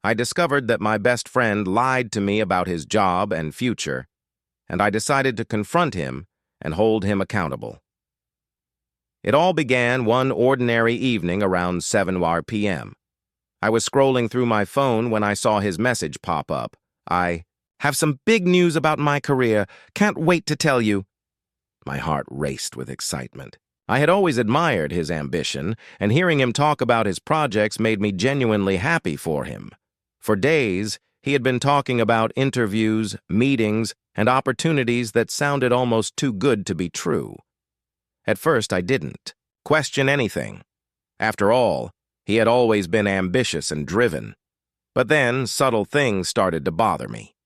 I discovered that my best friend lied to me about his job and future, and I decided to confront him and hold him accountable. It all began one ordinary evening around 7 p.m. I was scrolling through my phone when I saw his message pop up. I have some big news about my career. Can't wait to tell you. My heart raced with excitement. I had always admired his ambition, and hearing him talk about his projects made me genuinely happy for him. For days, he had been talking about interviews, meetings, and opportunities that sounded almost too good to be true. At first, I didn't question anything. After all, he had always been ambitious and driven. But then, subtle things started to bother me.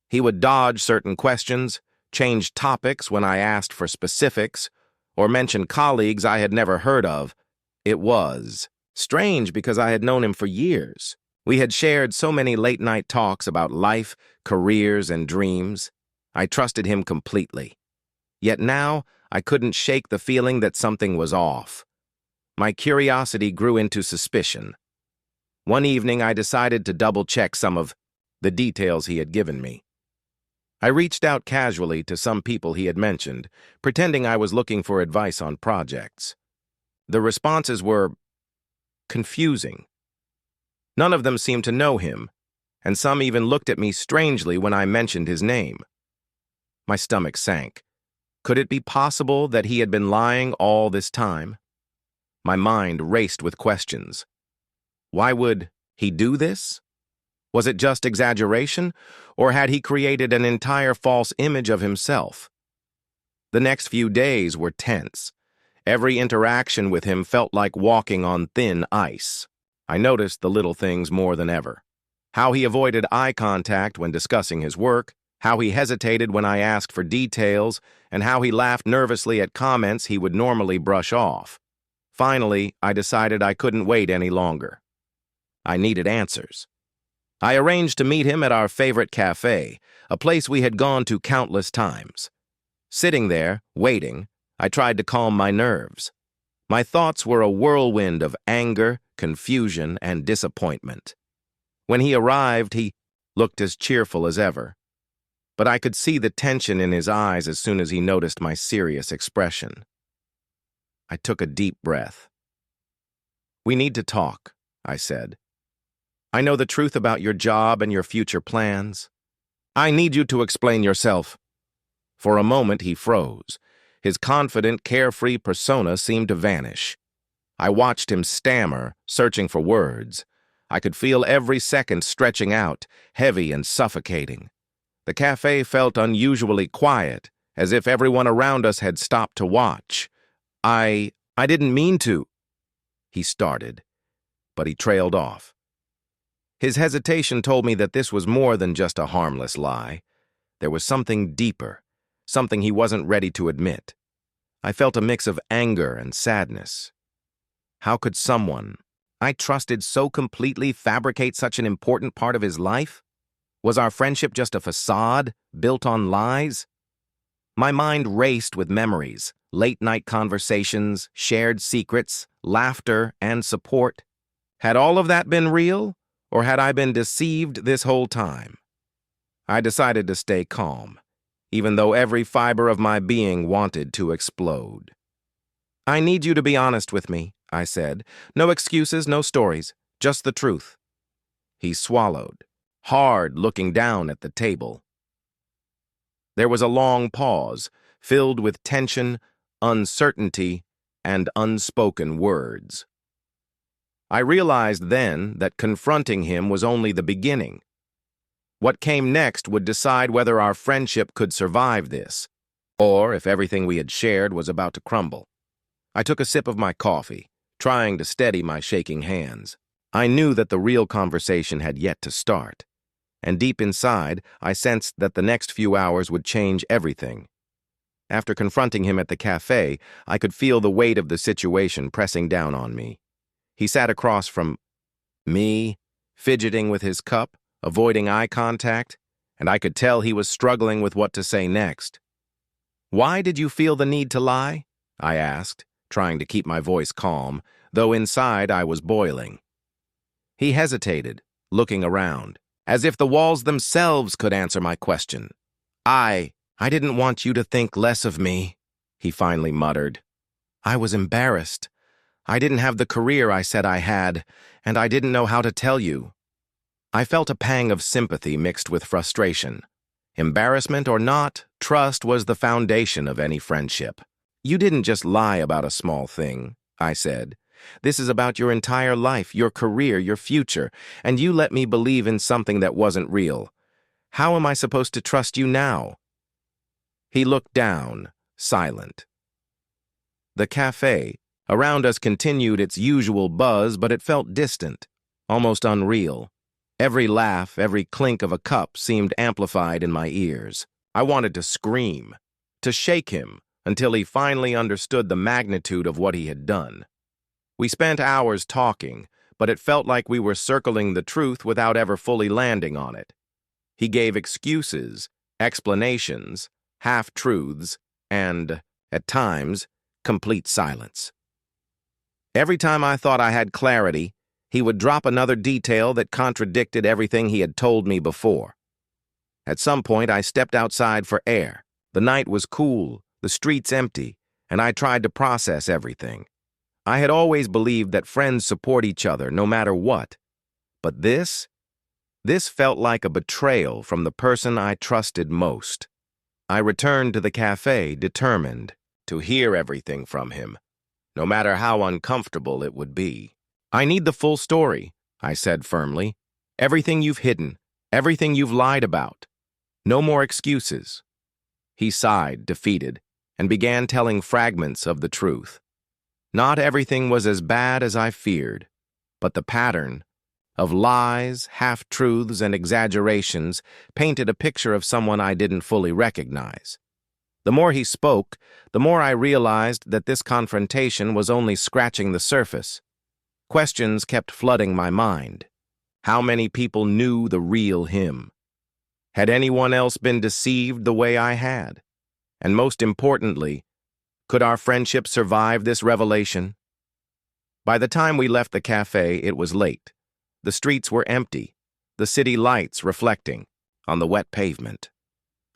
He would dodge certain questions, change topics when I asked for specifics, or mention colleagues I had never heard of. It was strange because I had known him for years. We had shared so many late-night talks about life, careers, and dreams. I trusted him completely. Yet now, I couldn't shake the feeling that something was off. My curiosity grew into suspicion. One evening, I decided to double-check some of the details he had given me. I reached out casually to some people he had mentioned, pretending I was looking for advice on projects. The responses were confusing. None of them seemed to know him, and some even looked at me strangely when I mentioned his name. My stomach sank. Could it be possible that he had been lying all this time? My mind raced with questions. Why would he do this? Was it just exaggeration, or had he created an entire false image of himself? The next few days were tense. Every interaction with him felt like walking on thin ice. I noticed the little things more than ever. How he avoided eye contact when discussing his work, how he hesitated when I asked for details, and how he laughed nervously at comments he would normally brush off. Finally, I decided I couldn't wait any longer. I needed answers. I arranged to meet him at our favorite cafe, a place we had gone to countless times. Sitting there, waiting, I tried to calm my nerves. My thoughts were a whirlwind of anger, confusion, and disappointment. When he arrived, he looked as cheerful as ever. But I could see the tension in his eyes as soon as he noticed my serious expression. I took a deep breath. "We need to talk," I said. "I know the truth about your job and your future plans. I need you to explain yourself." For a moment, he froze. His confident, carefree persona seemed to vanish. I watched him stammer, searching for words. I could feel every second stretching out, heavy and suffocating. The cafe felt unusually quiet, as if everyone around us had stopped to watch. I didn't mean to," he started, but he trailed off. His hesitation told me that this was more than just a harmless lie. There was something deeper, something he wasn't ready to admit. I felt a mix of anger and sadness. How could someone I trusted so completely fabricate such an important part of his life? Was our friendship just a facade, built on lies? My mind raced with memories, late-night conversations, shared secrets, laughter, and support. Had all of that been real, or had I been deceived this whole time? I decided to stay calm, even though every fiber of my being wanted to explode. "I need you to be honest with me," I said. "No excuses, no stories, just the truth." He swallowed, hard, looking down at the table. There was a long pause, filled with tension, uncertainty, and unspoken words. I realized then that confronting him was only the beginning. What came next would decide whether our friendship could survive this, or if everything we had shared was about to crumble. I took a sip of my coffee, trying to steady my shaking hands. I knew that the real conversation had yet to start, and deep inside, I sensed that the next few hours would change everything. After confronting him at the cafe, I could feel the weight of the situation pressing down on me. He sat across from me, fidgeting with his cup, avoiding eye contact, and I could tell he was struggling with what to say next. "Why did you feel the need to lie?" I asked, trying to keep my voice calm, though inside I was boiling. He hesitated, looking around, as if the walls themselves could answer my question. I didn't want you to think less of me," he finally muttered. I was embarrassed. I didn't have the career I said I had, and I didn't know how to tell you. I felt a pang of sympathy mixed with frustration. Embarrassment or not, trust was the foundation of any friendship. "You didn't just lie about a small thing," I said. "This is about your entire life, your career, your future, and you let me believe in something that wasn't real. How am I supposed to trust you now?" He looked down, silent. The cafe around us continued its usual buzz, but it felt distant, almost unreal. Every laugh, every clink of a cup seemed amplified in my ears. I wanted to scream, to shake him, until he finally understood the magnitude of what he had done. We spent hours talking, but it felt like we were circling the truth without ever fully landing on it. He gave excuses, explanations, half-truths, and, at times, complete silence. Every time I thought I had clarity, he would drop another detail that contradicted everything he had told me before. At some point, I stepped outside for air. The night was cool, the streets empty, and I tried to process everything. I had always believed that friends support each other no matter what. But this felt like a betrayal from the person I trusted most. I returned to the cafe determined to hear everything from him, no matter how uncomfortable it would be. "I need the full story," I said firmly. "Everything you've hidden, everything you've lied about. No more excuses." He sighed, defeated, and began telling fragments of the truth. Not everything was as bad as I feared, but the pattern of lies, half-truths, and exaggerations painted a picture of someone I didn't fully recognize. The more he spoke, the more I realized that this confrontation was only scratching the surface. Questions kept flooding my mind. How many people knew the real him? Had anyone else been deceived the way I had? And most importantly, could our friendship survive this revelation? By the time we left the cafe, it was late. The streets were empty, the city lights reflecting on the wet pavement.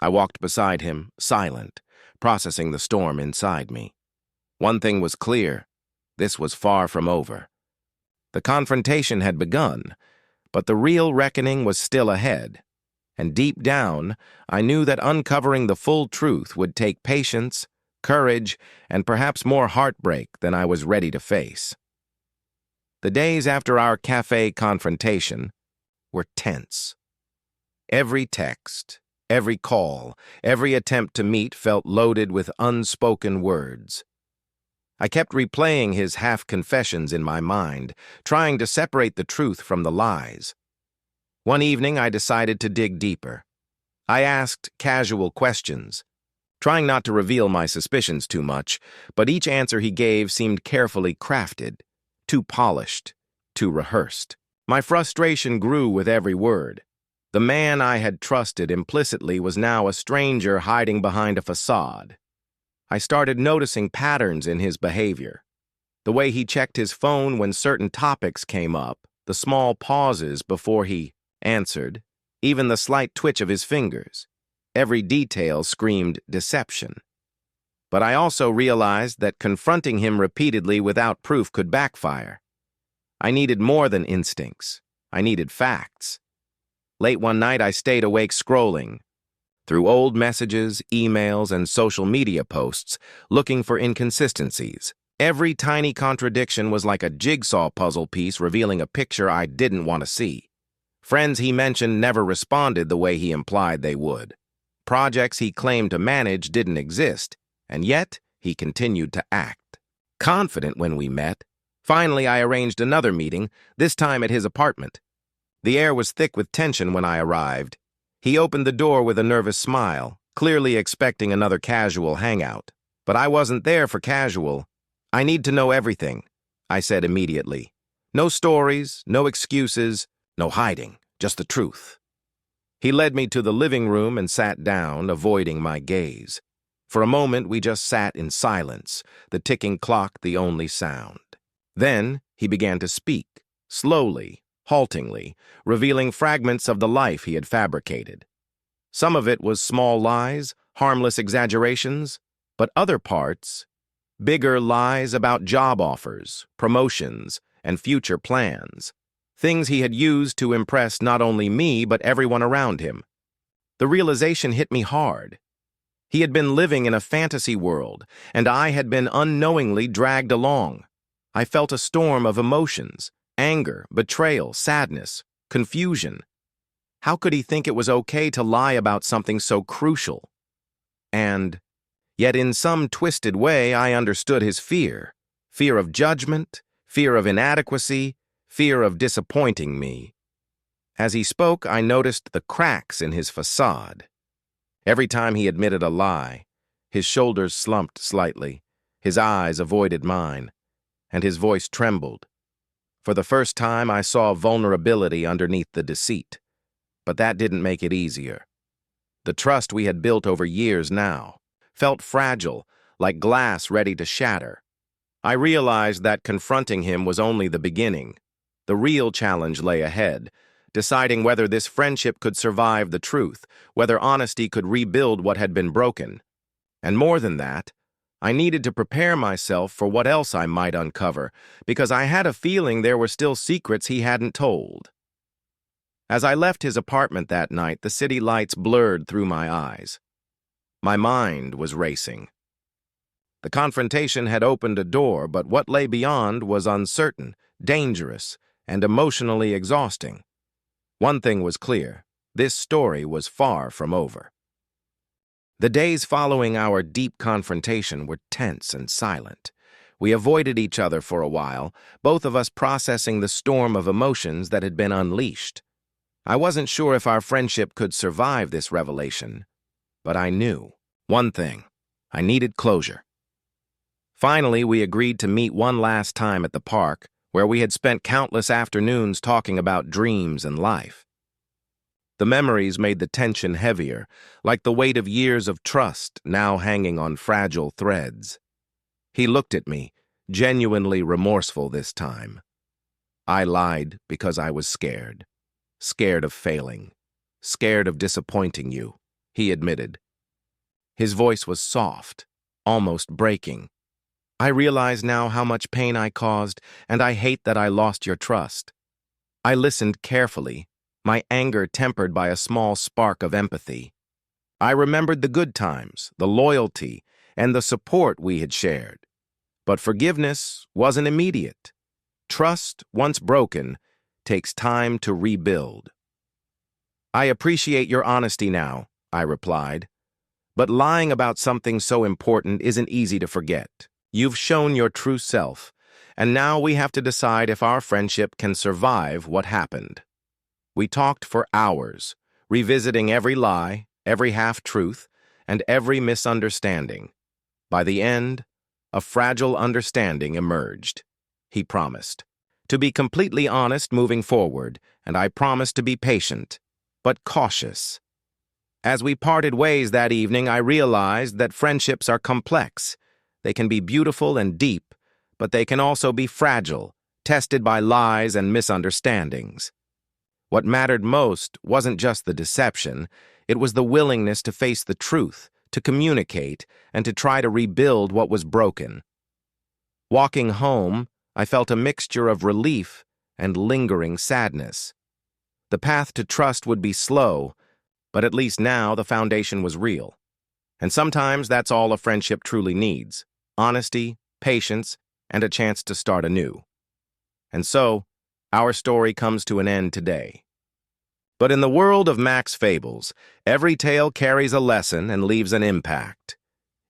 I walked beside him, silent, processing the storm inside me. One thing was clear: this was far from over. The confrontation had begun, but the real reckoning was still ahead. And deep down, I knew that uncovering the full truth would take patience, courage, and perhaps more heartbreak than I was ready to face. The days after our cafe confrontation were tense. Every text, every call, every attempt to meet felt loaded with unspoken words. I kept replaying his half-confessions in my mind, trying to separate the truth from the lies. One evening, I decided to dig deeper. I asked casual questions, trying not to reveal my suspicions too much, but each answer he gave seemed carefully crafted, too polished, too rehearsed. My frustration grew with every word. The man I had trusted implicitly was now a stranger hiding behind a facade. I started noticing patterns in his behavior. The way he checked his phone when certain topics came up, the small pauses before he answered, even the slight twitch of his fingers. Every detail screamed deception. But I also realized that confronting him repeatedly without proof could backfire. I needed more than instincts. I needed facts. Late one night, I stayed awake scrolling through old messages, emails, and social media posts, looking for inconsistencies. Every tiny contradiction was like a jigsaw puzzle piece revealing a picture I didn't want to see. Friends he mentioned never responded the way he implied they would. Projects he claimed to manage didn't exist, and yet he continued to act. Confident when we met, finally I arranged another meeting, this time at his apartment. The air was thick with tension when I arrived. He opened the door with a nervous smile, clearly expecting another casual hangout. But I wasn't there for casual. "I need to know everything," I said immediately. "No stories, no excuses, no hiding, just the truth." He led me to the living room and sat down, avoiding my gaze. For a moment, we just sat in silence, the ticking clock the only sound. Then he began to speak, slowly, haltingly, revealing fragments of the life he had fabricated. Some of it was small lies, harmless exaggerations, but other parts, bigger lies about job offers, promotions, and future plans, things he had used to impress not only me but everyone around him. The realization hit me hard. He had been living in a fantasy world, and I had been unknowingly dragged along. I felt a storm of emotions, anger, betrayal, sadness, confusion. How could he think it was okay to lie about something so crucial? And yet in some twisted way I understood his fear. Fear of judgment, fear of inadequacy, fear of disappointing me. As he spoke, I noticed the cracks in his facade. Every time he admitted a lie, his shoulders slumped slightly, his eyes avoided mine, and his voice trembled. For the first time, I saw vulnerability underneath the deceit. But that didn't make it easier. The trust we had built over years now felt fragile, like glass ready to shatter. I realized that confronting him was only the beginning. The real challenge lay ahead, deciding whether this friendship could survive the truth, whether honesty could rebuild what had been broken. And more than that, I needed to prepare myself for what else I might uncover, because I had a feeling there were still secrets he hadn't told. As I left his apartment that night, the city lights blurred through my eyes. My mind was racing. The confrontation had opened a door, but what lay beyond was uncertain, dangerous, and emotionally exhausting. One thing was clear: this story was far from over. The days following our deep confrontation were tense and silent. We avoided each other for a while, both of us processing the storm of emotions that had been unleashed. I wasn't sure if our friendship could survive this revelation, but I knew one thing: I needed closure. Finally, we agreed to meet one last time at the park, where we had spent countless afternoons talking about dreams and life. The memories made the tension heavier, like the weight of years of trust now hanging on fragile threads. He looked at me, genuinely remorseful this time. I lied because I was scared. Scared of failing. Scared of disappointing you, he admitted. His voice was soft, almost breaking. I realize now how much pain I caused, and I hate that I lost your trust. I listened carefully, my anger tempered by a small spark of empathy. I remembered the good times, the loyalty, and the support we had shared. But forgiveness wasn't immediate. Trust, once broken, takes time to rebuild. I appreciate your honesty now, I replied. But lying about something so important isn't easy to forget. You've shown your true self, and now we have to decide if our friendship can survive what happened. We talked for hours, revisiting every lie, every half-truth, and every misunderstanding. By the end, a fragile understanding emerged. He promised to be completely honest moving forward, and I promised to be patient, but cautious. As we parted ways that evening, I realized that friendships are complex. They can be beautiful and deep, but they can also be fragile, tested by lies and misunderstandings. What mattered most wasn't just the deception, it was the willingness to face the truth, to communicate, and to try to rebuild what was broken. Walking home, I felt a mixture of relief and lingering sadness. The path to trust would be slow, but at least now the foundation was real. And sometimes that's all a friendship truly needs: honesty, patience, and a chance to start anew. And so, our story comes to an end today. But in the world of Max fables, every tale carries a lesson and leaves an impact.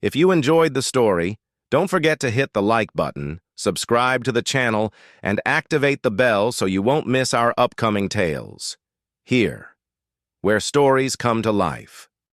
If you enjoyed the story, don't forget to hit the like button, subscribe to the channel, and activate the bell so you won't miss our upcoming tales. Here, where stories come to life.